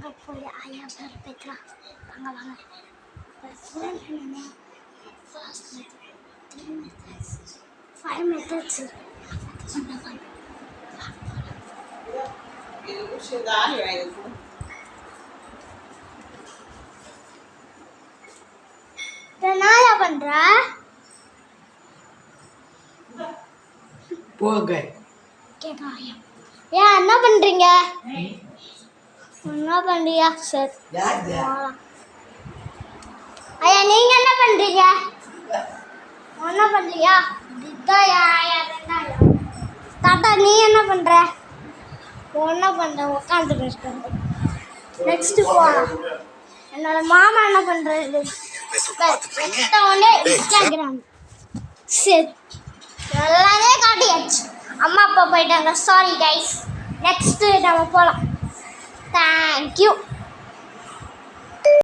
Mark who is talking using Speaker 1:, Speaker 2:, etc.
Speaker 1: வாங்க போய் ஆயா பேர் பேக்கலாம். வாங்க வாங்க. First method, 3 methods, 5 methods. என்ன பண்ற?
Speaker 2: போங்க.
Speaker 1: கேட்காயா? ஏன் என்ன பண்றீங்க? என்ன பண்றியா? சரி. ஐயா நீங்க என்ன பண்றீங்க? என்ன பண்றியா? தாத்தா நீ என்ன பண்ற? என்ன பண்ற? உட்காந்துட்டு இருக்க. நெக்ஸ்ட் போலாம். என்னோட மாமா என்ன பண்றது? இன்ஸ்டாகிராம். சரி எல்லாமே காட்டியாச்சு. அம்மா அப்பா போயிட்டாங்க. Sorry guys. நெக்ஸ்ட் நம்ம போலாம். தேங்க்யூ.